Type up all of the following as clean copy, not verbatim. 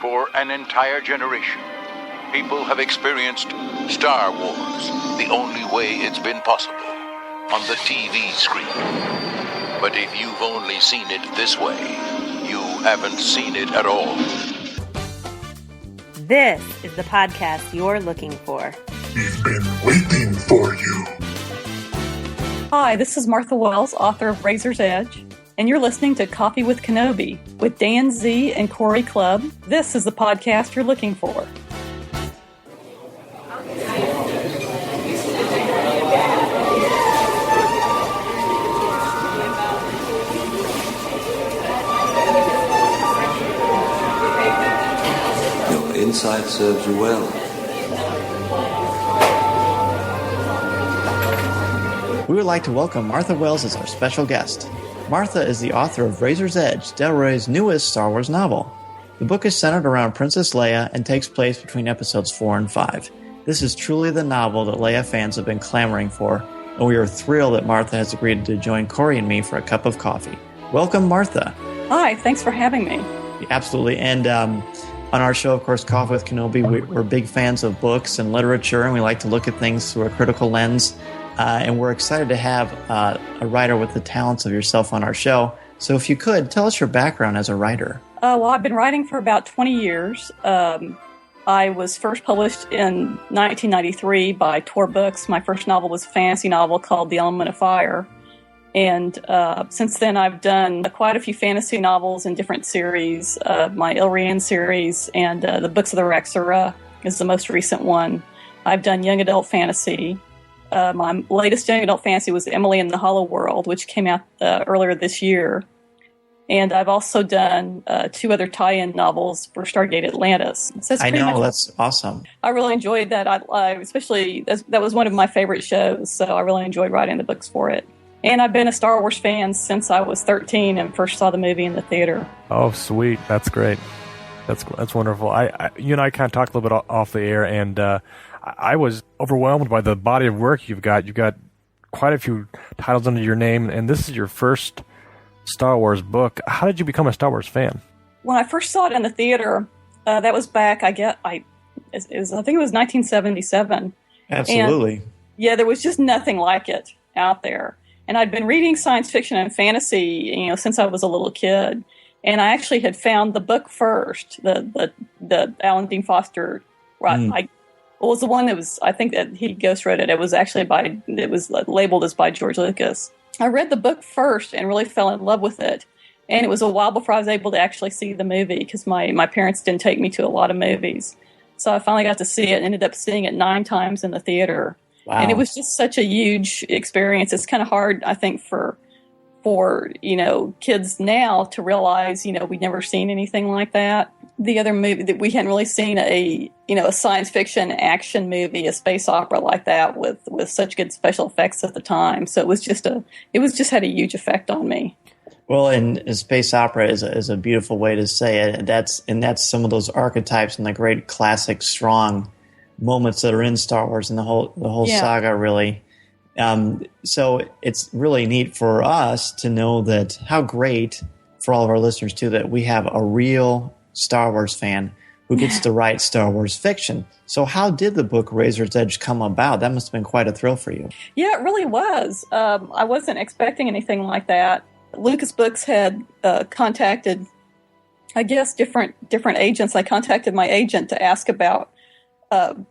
For an entire generation, people have experienced Star Wars the only way it's been possible, on the TV screen. But if you've only seen it this way, you haven't seen it at all. This is the podcast you're looking for. We've been waiting for you. Hi, this is Martha Wells, author of Razor's Edge, and you're listening to Coffee with Kenobi with Dan Z and Corey Clubb. This is the podcast you're looking for. Your insight serves you well. We would like to welcome Martha Wells as our special guest. Martha is the author of Razor's Edge, Del Rey's newest Star Wars novel. The book is centered around Princess Leia and takes place between episodes 4 and 5. This is truly the novel that Leia fans have been clamoring for, and we are thrilled that Martha has agreed to join Corey and me for a cup of coffee. Welcome, Martha. Hi, thanks for having me. Absolutely, and on our show, of course, Coffee with Kenobi, we're big fans of books and literature, and we like to look at things through a critical lens. And we're excited to have a writer with the talents of yourself on our show. So if you could, tell us your background as a writer. Well, I've been writing for about 20 years. I was first published in 1993 by Tor Books. My first novel was a fantasy novel called The Element of Fire. And since then, I've done quite a few fantasy novels in different series. My Ilrian series and The Books of the Rexura is the most recent one. I've done young adult fantasy. My latest young adult fantasy was Emily in the Hollow World, which came out earlier this year. And I've also done 2 other tie-in novels for Stargate Atlantis. So I know, that's awesome. I really enjoyed that. I especially, that was one of my favorite shows, so I really enjoyed writing the books for it. And I've been a Star Wars fan since I was 13 and first saw the movie in the theater. Oh, sweet. That's great. That's wonderful. You and I kind of talked a little bit off the air, and I was overwhelmed by the body of work you've got. You've got quite a few titles under your name, and this is your first Star Wars book. How did you become a Star Wars fan? When I first saw it in the theater, that was back, I think it was 1977. Absolutely. And, yeah, there was just nothing like it out there. And I'd been reading science fiction and fantasy, since I was a little kid. And I actually had found the book first, the Alan Dean Foster. It was the one that was, I think that he ghostwrote it. It was actually it was labeled as by George Lucas. I read the book first and really fell in love with it. And it was a while before I was able to actually see the movie because my parents didn't take me to a lot of movies. So I finally got to see it and ended up seeing it 9 times in the theater. Wow. And it was just such a huge experience. It's kind of hard, I think, for kids now to realize, we'd never seen anything like that. The other movie that we hadn't really seen a science fiction action movie, a space opera like that with such good special effects at the time. So it was just had a huge effect on me. Well, and a space opera is a beautiful way to say it. That's some of those archetypes and the great classic strong moments that are in Star Wars and the whole saga really. So it's really neat for us to know that how great for all of our listeners too that we have a real Star Wars fan who gets to write Star Wars fiction. So how did the book Razor's Edge come about? That must have been quite a thrill for you. Yeah, it really was. I wasn't expecting anything like that. Lucas Books had contacted, I guess, different agents. I contacted my agent to ask about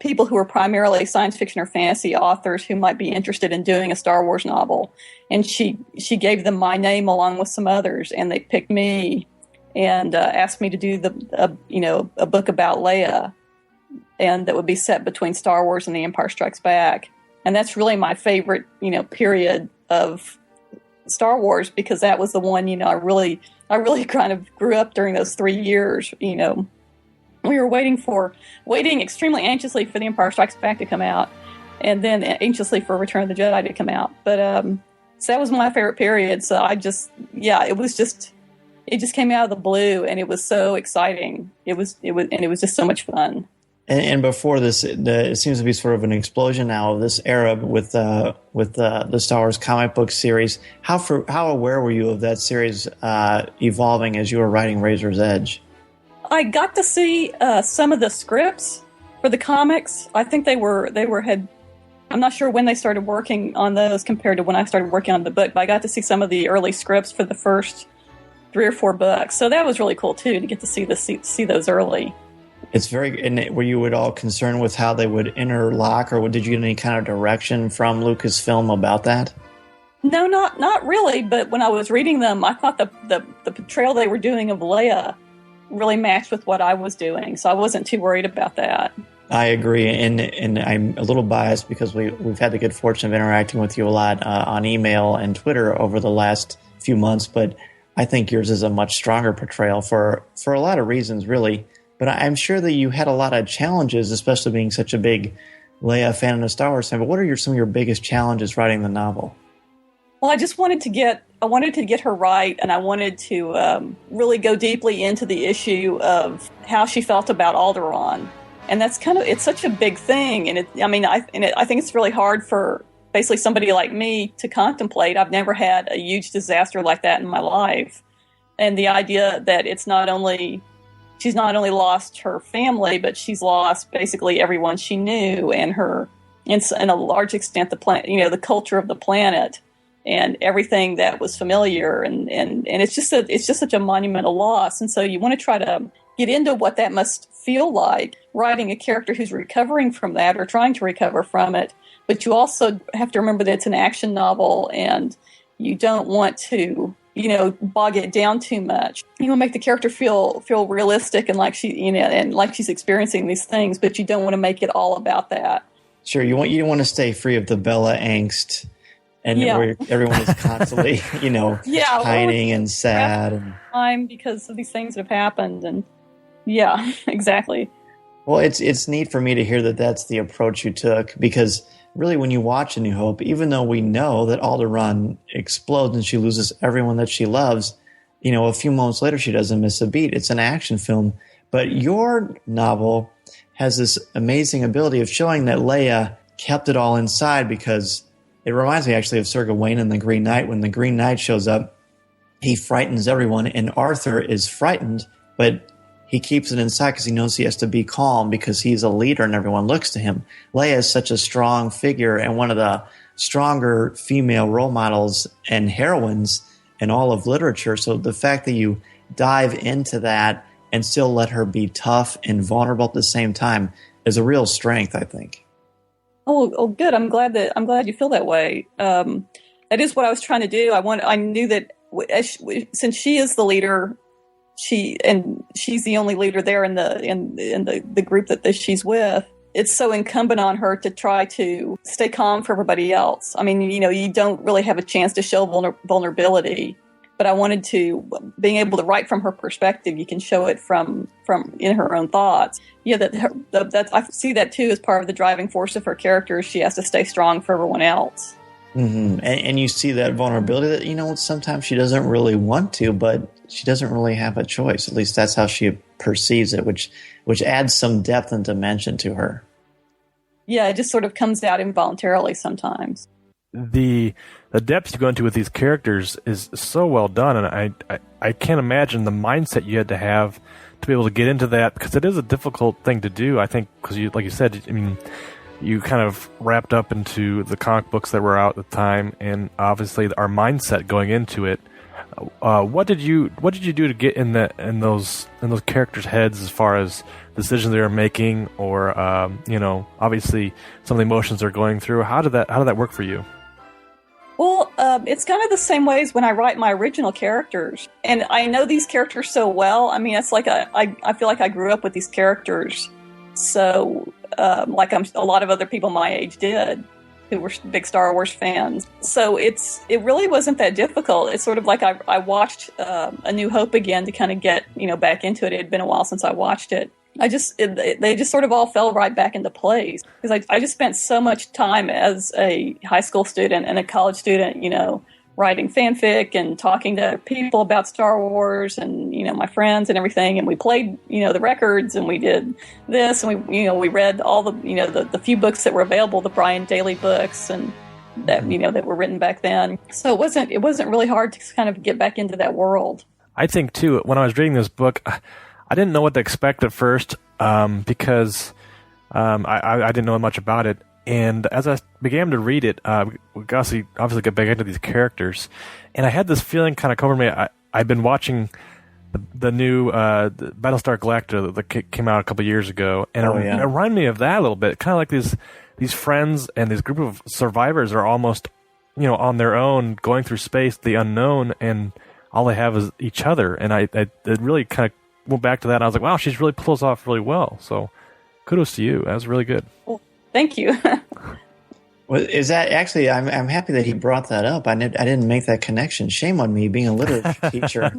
people who are primarily science fiction or fantasy authors who might be interested in doing a Star Wars novel. And she gave them my name along with some others, and they picked me and asked me to do a book about Leia, and that would be set between Star Wars and The Empire Strikes Back. And that's really my favorite, period of Star Wars, because that was the one, I really kind of grew up during those 3 years, We were waiting extremely anxiously for The Empire Strikes Back to come out, and then anxiously for Return of the Jedi to come out. But so that was my favorite period. So it just came out of the blue, and it was so exciting. It was just so much fun. And before this, it seems to be sort of an explosion now of this era with the Star Wars comic book series. How aware were you of that series evolving as you were writing Razor's Edge? I got to see some of the scripts for the comics. I think they had. I'm not sure when they started working on those compared to when I started working on the book, but I got to see some of the early scripts for the first 3 or 4 books. So that was really cool too, to get to see those early. It's very. And were you at all concerned with how they would interlock, or did you get any kind of direction from Lucasfilm about that? No, not really. But when I was reading them, I thought the portrayal they were doing of Leia really matched with what I was doing, so I wasn't too worried about that. I agree, and I'm a little biased because we've had the good fortune of interacting with you a lot on email and Twitter over the last few months, but I think yours is a much stronger portrayal for a lot of reasons, really. But I'm sure that you had a lot of challenges, especially being such a big Leia fan and a Star Wars fan. But what are some of your biggest challenges writing the novel? Well, I wanted to get her right, and I wanted to really go deeply into the issue of how she felt about Alderaan. And that's it's such a big thing. And I think it's really hard for basically somebody like me to contemplate. I've never had a huge disaster like that in my life. And the idea that she's not only lost her family, but she's lost basically everyone she knew and in a large extent, the planet, the culture of the planet and everything that was familiar. And it's just such a monumental loss. And so you want to try to get into what that must feel like, writing a character who's recovering from that or trying to recover from it. But you also have to remember that it's an action novel, and you don't want to, bog it down too much. You want to make the character feel realistic and like and like she's experiencing these things, but you don't want to make it all about that. Sure, you don't want to stay free of the Bella angst, and where everyone is constantly, pining and sad, and time because of these things that have happened, and yeah, exactly. Well, it's neat for me to hear that that's the approach you took, because really when you watch A New Hope, even though we know that Alderaan explodes and she loses everyone that she loves, a few moments later she doesn't miss a beat. It's an action film. But your novel has this amazing ability of showing that Leia kept it all inside, because it reminds me actually of Sir Gawain in The Green Knight. When the Green Knight shows up, he frightens everyone, and Arthur is frightened, but he keeps it inside because he knows he has to be calm because he's a leader and everyone looks to him. Leia is such a strong figure and one of the stronger female role models and heroines in all of literature. So the fact that you dive into that and still let her be tough and vulnerable at the same time is a real strength, I think. Oh, good. I'm glad you feel that way. That is what I was trying to do. I knew that since she is the leader, she's the only leader there in the group that she's with. It's so incumbent on her to try to stay calm for everybody else. I mean, you don't really have a chance to show vulnerability, but I wanted to, being able to write from her perspective, you can show it from in her own thoughts. Yeah, that I see that too as part of the driving force of her character. She has to stay strong for everyone else. Mm-hmm. And you see that vulnerability that, sometimes she doesn't really want to, but she doesn't really have a choice. At least that's how she perceives it, which adds some depth and dimension to her. Yeah, it just sort of comes out involuntarily sometimes. The depth you go into with these characters is so well done, and I can't imagine the mindset you had to have to be able to get into that, because it is a difficult thing to do, I think, because like you said, you kind of wrapped up into the comic books that were out at the time, and obviously our mindset going into it. What did you do to get in those characters' heads as far as decisions they were making, or obviously some of the emotions they're going through? How did that work for you? Well, it's kind of the same ways when I write my original characters, and I know these characters so well. I mean, it's like I feel like I grew up with these characters, so like a lot of other people my age did, who were big Star Wars fans. So it really wasn't that difficult. It's sort of like I watched A New Hope again to kind of get back into it. It had been a while since I watched it. They just sort of all fell right back into place, because I just spent so much time as a high school student and a college student, writing fanfic and talking to people about Star Wars and my friends and everything, and we played the records, and we did this, and we read all the few books that were available, the Brian Daley books, and that that were written back then. So it wasn't really hard to kind of get back into that world. I think too, when I was reading this book, I didn't know what to expect at first because I didn't know much about it. And as I began to read it, we obviously get back into these characters, and I had this feeling kind of cover me. I've been watching the new Battlestar Galactica that came out a couple years ago, and it reminded me of that a little bit. Kind of like these friends and this group of survivors are almost, on their own, going through space, the unknown, and all they have is each other. And I it really kind of went back to that. And I was like, wow, she's really pulls off really well. So kudos to you. That was really good. Well, thank you. Well, is that actually? I'm happy that he brought that up. I didn't make that connection. Shame on me, being a literature teacher,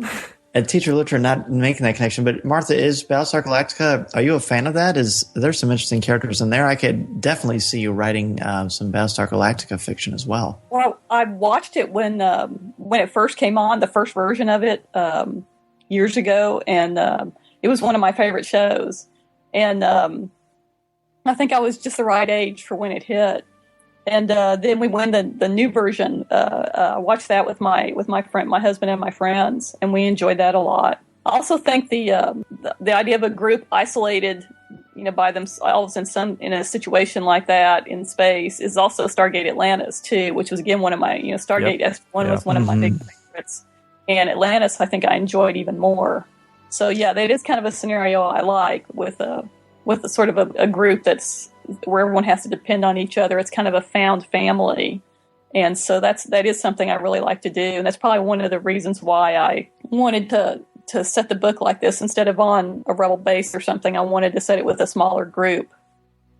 a teacher of literature, not making that connection. But Martha, is Battlestar Galactica? Are you a fan of that? There's some interesting characters in there? I could definitely see you writing some Battlestar Galactica fiction as well. Well, I watched it when it first came on, the first version of it years ago, and it was one of my favorite shows. And I think I was just the right age for when it hit. And then we went the new version. I watched that with my friend, my husband, and my friends, and we enjoyed that a lot. I also think the idea of a group isolated, by themselves in a situation like that in space is also Stargate Atlantis too, which was again one of my Stargate S1 was one of my big favorites, and Atlantis I think I enjoyed even more. So yeah, that is kind of a scenario I like with a sort of a group that's where everyone has to depend on each other. It's kind of a found family. And so that is something I really like to do. And that's probably one of the reasons why I wanted to set the book like this instead of on a rebel base or something. I wanted to set it with a smaller group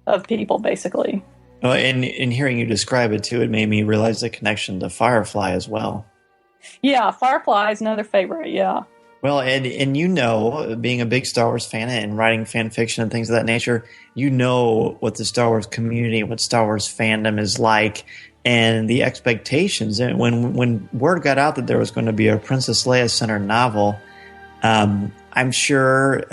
of people, basically. Well, and in hearing you describe it too, it made me realize the connection to Firefly as well. Yeah, Firefly is another favorite, yeah. Well, and being a big Star Wars fan and writing fan fiction and things of that nature, what the Star Wars community, what Star Wars fandom is like, and the expectations. And when word got out that there was going to be a Princess Leia centered novel, I'm sure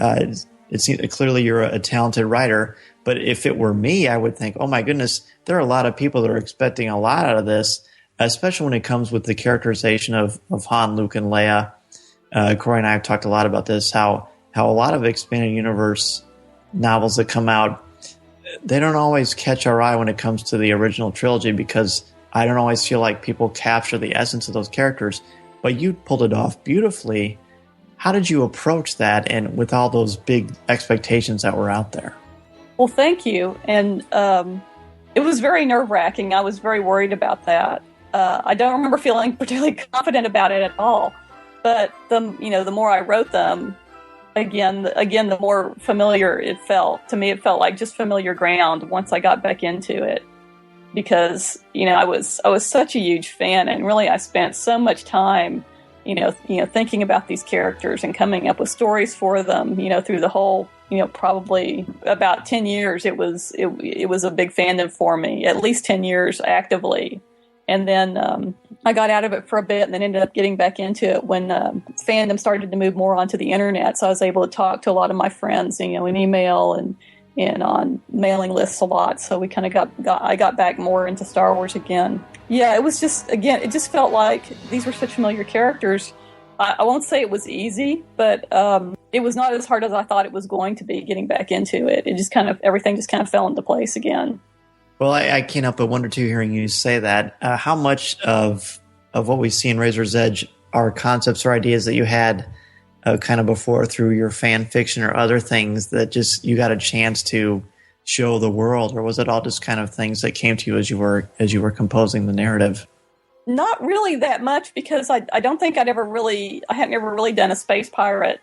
clearly you're a talented writer. But if it were me, I would think, oh my goodness, there are a lot of people that are expecting a lot out of this, especially when it comes with the characterization of Han, Luke, and Leia. Corey and I have talked a lot about this, how a lot of expanded universe novels that come out, they don't always catch our eye when it comes to the original trilogy, because I don't always feel like people capture the essence of those characters. But you pulled it off beautifully. How did you approach that, and with all those big expectations that were out there? Well, thank you. And it was very nerve-wracking. I was very worried about that. I don't remember feeling particularly confident about it at all. But the more I wrote them, again, the more familiar it felt. To me, it felt like just familiar ground once I got back into it, because I was such a huge fan, and really I spent so much time, thinking about these characters and coming up with stories for them. Through the whole, probably about 10 years, it was a big fandom for me. At least 10 years actively. And then I got out of it for a bit and then ended up getting back into it when fandom started to move more onto the internet. So I was able to talk to a lot of my friends, in email and on mailing lists a lot. So we kind of I got back more into Star Wars again. Yeah, it was just, again, it just felt like these were such familiar characters. I won't say it was easy, but it was not as hard as I thought it was going to be getting back into it. It just everything just kind of fell into place again. Well, I can't help but wonder, too, hearing you say that. How much of what we see in Razor's Edge are concepts or ideas that you had kind of before through your fan fiction or other things that just you got a chance to show the world? Or was it all just kind of things that came to you as you were composing the narrative? Not really that much, because I don't think I hadn't ever really done a space pirate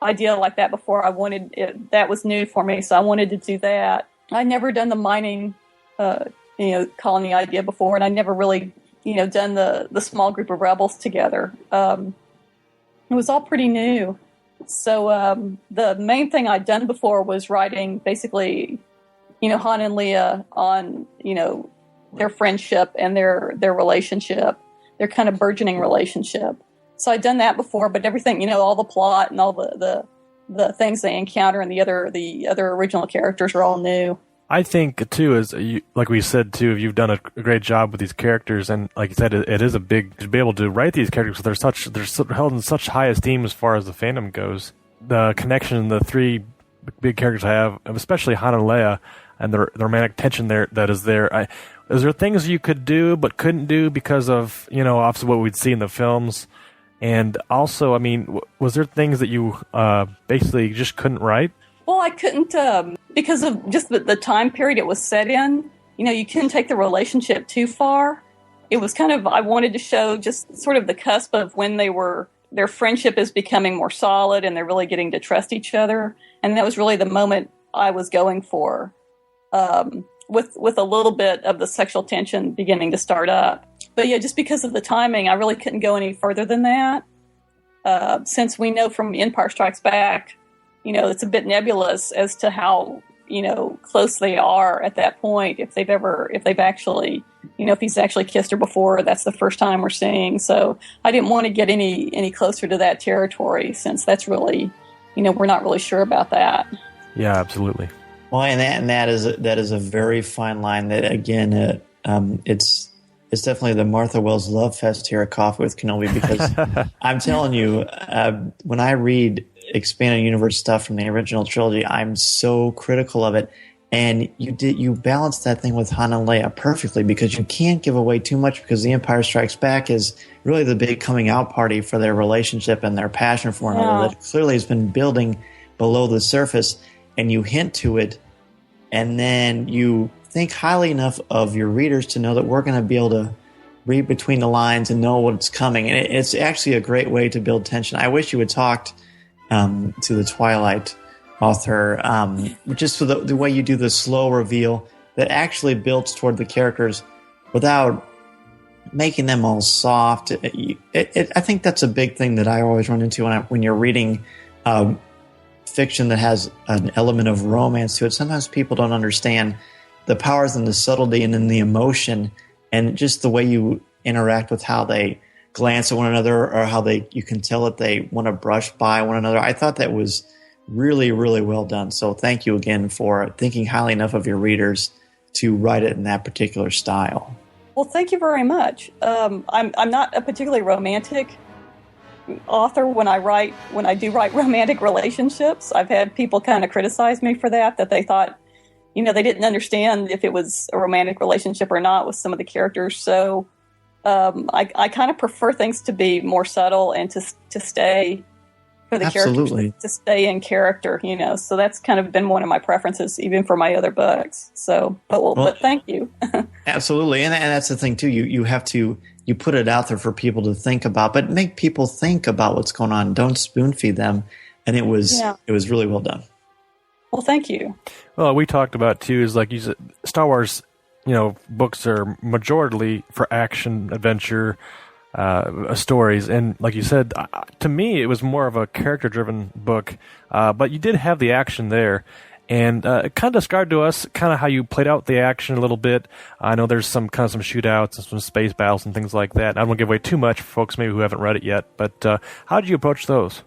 idea like that before. That was new for me, so I wanted to do that. I'd never done the mining colony idea before, and I never really, done the small group of rebels together. It was all pretty new. So the main thing I'd done before was writing basically, Han and Leia on, their friendship and their relationship, their kind of burgeoning relationship. So I'd done that before, but everything, all the plot and all the things they encounter and the other original characters are all new. I think, too, like we said, too, you've done a great job with these characters, and like you said, it is a big to be able to write these characters. They're held in such high esteem as far as the fandom goes. the connection the three big characters have, especially Han and Leia, and the romantic tension that is there. Is there things you could do but couldn't do because of, obviously what we'd see in the films? And also, I mean, was there things that you basically just couldn't write? Well, I couldn't because of just the time period it was set in. You couldn't take the relationship too far. It was kind of, I wanted to show just sort of the cusp of when their friendship is becoming more solid and they're really getting to trust each other. And that was really the moment I was going for, with a little bit of the sexual tension beginning to start up. But yeah, just because of the timing, I really couldn't go any further than that. Since we know from Empire Strikes Back, it's a bit nebulous as to how, close they are at that point. If they've actually, if he's actually kissed her before, that's the first time we're seeing. So I didn't want to get any closer to that territory, since that's really, we're not really sure about that. Yeah, absolutely. Well, and that is a very fine line. That again, it's definitely the Martha Wells love fest here at Coffee with Kenobi, because I'm telling you, when I read expanded universe stuff from the original trilogy, I'm so critical of it. And you balance that thing with Han and Leia perfectly, because you can't give away too much, because The Empire Strikes Back is really the big coming out party for their relationship and their passion for one another that clearly has been building below the surface. And you hint to it, and then you think highly enough of your readers to know that we're going to be able to read between the lines and know what's coming. And it's actually a great way to build tension. I wish you had talked to the Twilight author, just for the way you do the slow reveal that actually builds toward the characters without making them all soft. I think that's a big thing that I always run into when you're reading fiction that has an element of romance to it. Sometimes people don't understand the powers and the subtlety and in the emotion and just the way you interact with how they glance at one another, or how you can tell that they want to brush by one another. I thought that was really, really well done. So thank you again for thinking highly enough of your readers to write it in that particular style. Well, thank you very much. I'm not a particularly romantic author when I do write romantic relationships. I've had people kind of criticize me for that they thought, they didn't understand if it was a romantic relationship or not with some of the characters. So I kind of prefer things to be more subtle and to stay for the characters to stay in character, So that's kind of been one of my preferences, even for my other books. So, but thank you. Absolutely, and that's the thing too. You have to. You put it out there for people to think about, but make people think about what's going on. Don't spoon feed them. And it was really well done. Well, thank you. Well, we talked about too is like you said, Star Wars, books are majorly for action, adventure, stories, and like you said, to me it was more of a character-driven book. But you did have the action there. And it kind of described to us kind of how you played out the action a little bit. I know there's some shootouts and some space battles and things like that. I don't want to give away too much for folks maybe who haven't read it yet. But how did you approach those?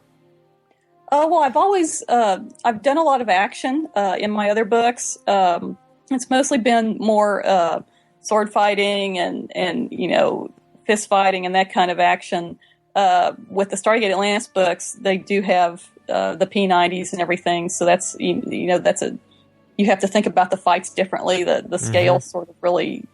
Well, I've always I've done a lot of action in my other books. It's mostly been more sword fighting and fist fighting and that kind of action. With the Stargate Atlantis books, they do have the P90s and everything, so that's you have to think about the fights differently. The scale sort of really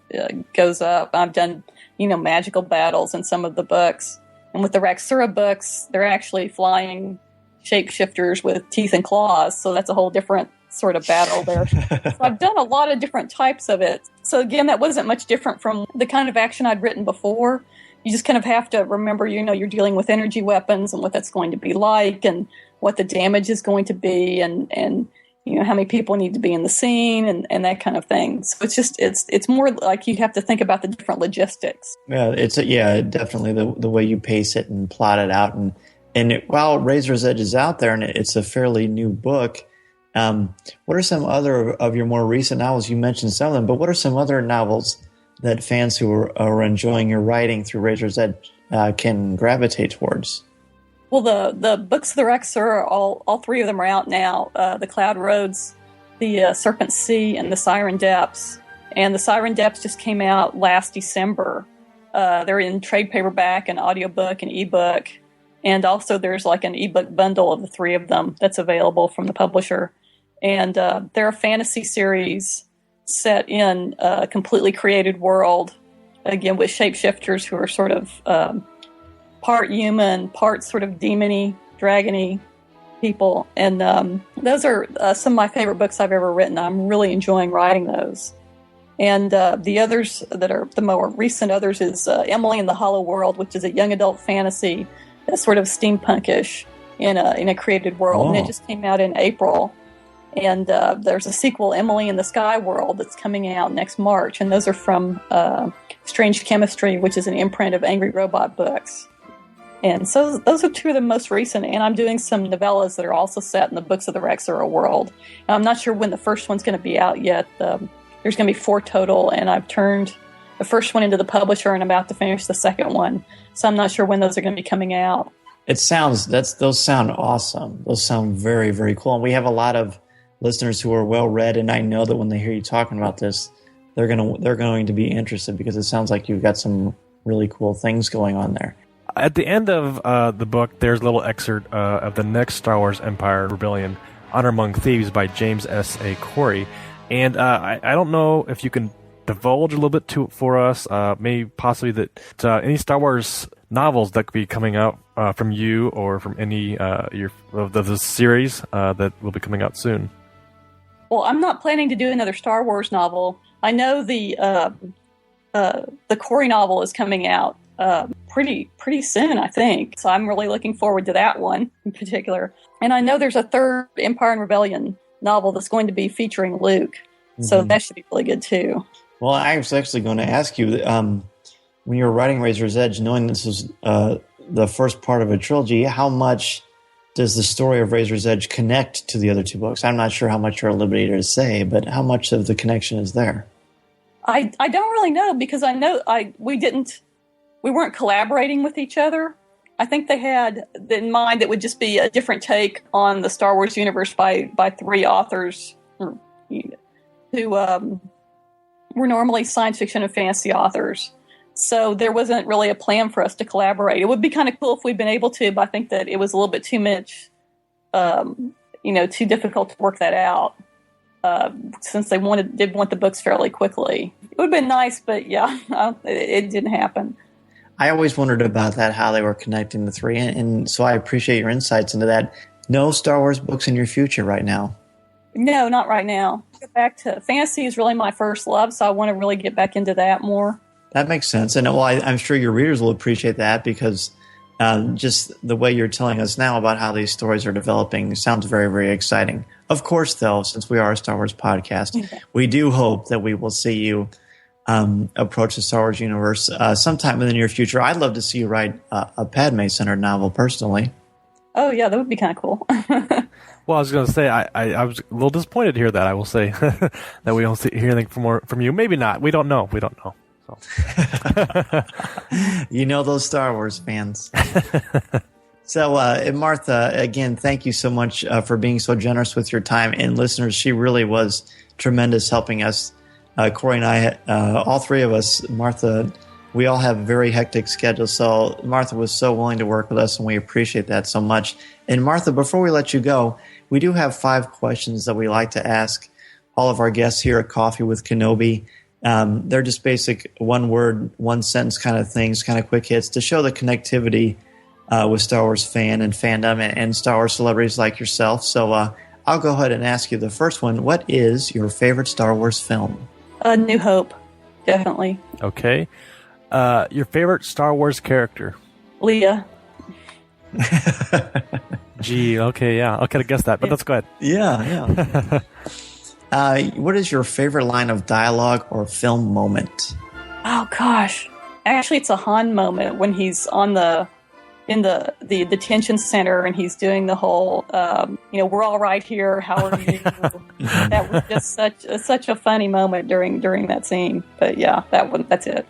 goes up. I've done magical battles in some of the books, and with the Raxura books, they're actually flying shapeshifters with teeth and claws, so that's a whole different sort of battle there. So I've done a lot of different types of it. So again, that wasn't much different from the kind of action I'd written before. You just kind of have to remember, you're dealing with energy weapons and what that's going to be like, and what the damage is going to be, and how many people need to be in the scene, and that kind of thing. So it's more like you have to think about the different logistics. Yeah, definitely the way you pace it and plot it out, and while Razor's Edge is out there and it's a fairly new book, what are some other of your more recent novels? You mentioned some of them, but what are some other novels that fans who are enjoying your writing through Razor's Edge can gravitate towards? Well, the books of the Raxura, all three of them are out now. The Cloud Roads, the Serpent Sea, and the Siren Depths. And the Siren Depths just came out last December. They're in trade paperback and audiobook and ebook. And also there's like an ebook bundle of the three of them that's available from the publisher. And they're a fantasy series set in a completely created world, again, with shapeshifters who are sort of part human, part sort of demon-y, dragon-y people. And those are some of my favorite books I've ever written. I'm really enjoying writing those. And the others that are the more recent others is Emily in the Hollow World, which is a young adult fantasy that's sort of steampunkish in a created world. Oh. And it just came out in April. And there's a sequel, Emily in the Sky World, that's coming out next March. And those are from Strange Chemistry, which is an imprint of Angry Robot Books. And so those are two of the most recent. And I'm doing some novellas that are also set in the Books of the Rexera world. And I'm not sure when the first one's going to be out yet. There's going to be 4 total, and I've turned the first one into the publisher and I'm about to finish the second one. So I'm not sure when those are going to be coming out. Those sound awesome. Those sound very, very cool. And we have a lot of listeners who are well read, and I know that when they hear you talking about this, they're going to be interested because it sounds like you've got some really cool things going on there. At the end of the book, there's a little excerpt of the next Star Wars Empire Rebellion, Honor Among Thieves by James S.A. Corey. And I don't know if you can divulge a little bit for us, maybe possibly that any Star Wars novels that could be coming out from you or from any of the series that will be coming out soon. Well, I'm not planning to do another Star Wars novel. I know the Corey novel is coming out pretty soon, I think. So I'm really looking forward to that one in particular. And I know there's a third Empire and Rebellion novel that's going to be featuring Luke. So that should be really good too. Well, I was actually going to ask you, when you were writing Razor's Edge, knowing this was the first part of a trilogy, how much does the story of Razor's Edge connect to the other 2 books? I'm not sure how much you're at liberty to say, but how much of the connection is there? I don't really know, because I know we weren't collaborating with each other. I think they had in mind that would just be a different take on the Star Wars universe by 3 authors who were normally science fiction and fantasy authors. So there wasn't really a plan for us to collaborate. It would be kind of cool if we'd been able to, but I think that it was a little bit too much, too difficult to work that out, since they did want the books fairly quickly. It would have been nice, but yeah, it didn't happen. I always wondered about that, how they were connecting the 3, and so I appreciate your insights into that. No Star Wars books in your future right now? No, not right now. Get back to fantasy is really my first love, so I want to really get back into that more. That makes sense. And well, I'm sure your readers will appreciate that because just the way you're telling us now about how these stories are developing sounds very, very exciting. Of course, though, since we are a Star Wars podcast, we do hope that we will see you approach the Star Wars universe sometime in the near future. I'd love to see you write a Padme-centered novel, personally. Oh, yeah, that would be kind of cool. Well, I was going to say, I was a little disappointed to hear that, I will say, that we don't hear anything from you. Maybe not. We don't know. So. You know those Star Wars fans. So, Martha, again, thank you so much for being so generous with your time. And listeners, she really was tremendous helping us. Corey and I, all 3 of us, Martha, we all have very hectic schedules. So Martha was so willing to work with us, and we appreciate that so much. And Martha, before we let you go, we do have 5 questions that we like to ask all of our guests here at Coffee with Kenobi. They're just basic 1-word, 1-sentence kind of things, kind of quick hits to show the connectivity with Star Wars fan and fandom and Star Wars celebrities like yourself. So I'll go ahead and ask you the first one. What is your favorite Star Wars film? New Hope, definitely. Okay. Your favorite Star Wars character? Leia. Gee, okay, yeah. I could have guessed that, but let's go ahead. Yeah. What is your favorite line of dialogue or film moment? Oh, gosh. Actually, it's a Han moment when he's in the detention center and he's doing the whole, we're all right here. How are you? That was just such a funny moment during that scene. But yeah, that's it.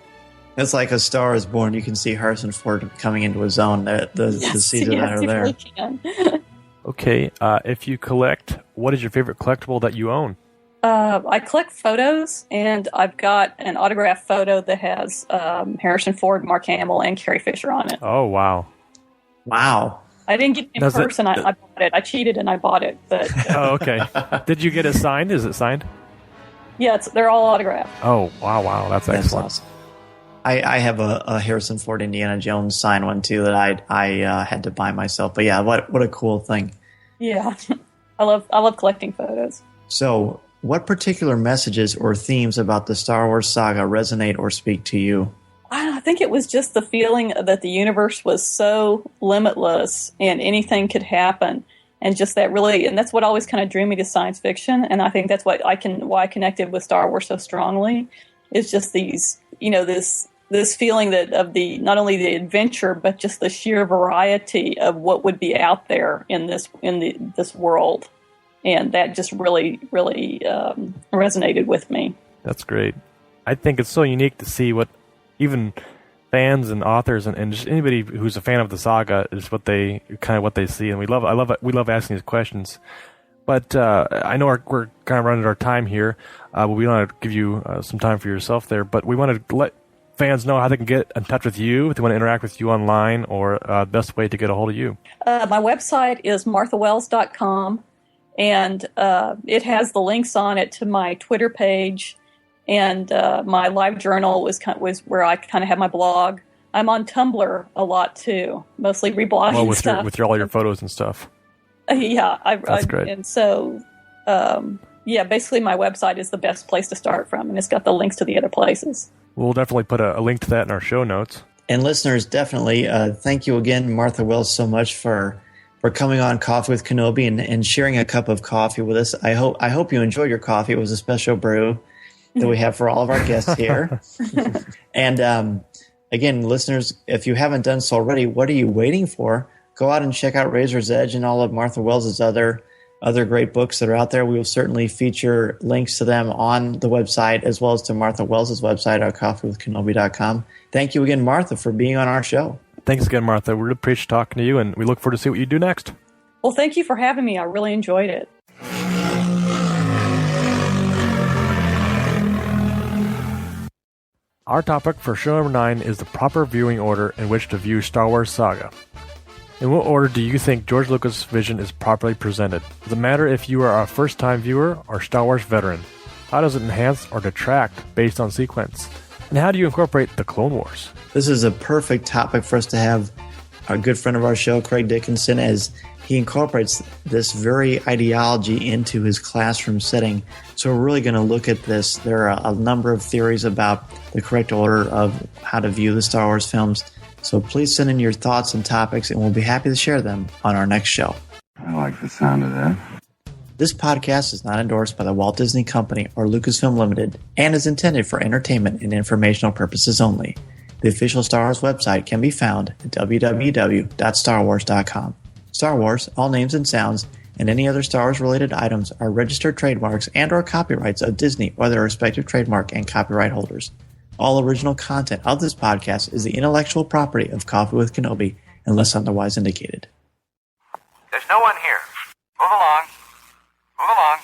It's like A Star Is Born. You can see Harrison Ford coming into his own. The scenes that are there. Really can. Okay. If you collect, what is your favorite collectible that you own? I collect photos, and I've got an autographed photo that has Harrison Ford, Mark Hamill, and Carrie Fisher on it. Oh, wow. Wow. I didn't get it in person. I bought it. I cheated and I bought it. But Oh, okay. Did you get it signed? Is it signed? yeah, they're all autographed. Oh, wow. That's excellent. Awesome. I have a Harrison Ford Indiana Jones signed one too that I had to buy myself. But yeah, what a cool thing. Yeah, I love collecting photos. So, what particular messages or themes about the Star Wars saga resonate or speak to you? I think it was just the feeling that the universe was so limitless and anything could happen. And just that really, and that's what always kind of drew me to science fiction. And I think that's why I connected with Star Wars so strongly. Is just these, this feeling that of the not only the adventure but just the sheer variety of what would be out there in this world, and that just really resonated with me. That's great. I think it's so unique to see what even fans and authors and just anybody who's a fan of the saga is what they see, and we love asking these questions. But I know we're kind of running out of time here. But we want to give you some time for yourself there. But we want to let fans know how they can get in touch with you if they want to interact with you online, or the best way to get a hold of you. My website is marthawells.com, and it has the links on it to my Twitter page, and my live journal was where I kind of have my blog. I'm on Tumblr a lot too, mostly reblogging stuff. With all your photos and stuff. Yeah, that's great. And so, basically my website is the best place to start from, and it's got the links to the other places. We'll definitely put a link to that in our show notes. And listeners, definitely thank you again, Martha Wells, so much for coming on Coffee with Kenobi and sharing a cup of coffee with us. I hope you enjoyed your coffee. It was a special brew that we have for all of our guests here. And again, listeners, if you haven't done so already, what are you waiting for? Go out and check out Razor's Edge and all of Martha Wells' other great books that are out there. We will certainly feature links to them on the website, as well as to Martha Wells' website at coffeewithkenobi.com. Thank you again, Martha, for being on our show. Thanks again, Martha. We really appreciate talking to you, and we look forward to see what you do next. Well, thank you for having me. I really enjoyed it. Our topic for show number 9 is the proper viewing order in which to view Star Wars Saga. In what order do you think George Lucas' vision is properly presented? Does it matter if you are a first-time viewer or Star Wars veteran? How does it enhance or detract based on sequence? And how do you incorporate the Clone Wars? This is a perfect topic for us to have our good friend of our show, Craig Dickinson, as he incorporates this very ideology into his classroom setting. So we're really going to look at this. There are a number of theories about the correct order of how to view the Star Wars films. So please send in your thoughts and topics, and we'll be happy to share them on our next show. I like the sound of that. This podcast is not endorsed by the Walt Disney Company or Lucasfilm Limited and is intended for entertainment and informational purposes only. The official Star Wars website can be found at www.starwars.com. Star Wars, all names and sounds, and any other Star Wars-related items are registered trademarks and or copyrights of Disney or their respective trademark and copyright holders. All original content of this podcast is the intellectual property of Coffee with Kenobi, unless otherwise indicated. There's no one here. Move along. Move along.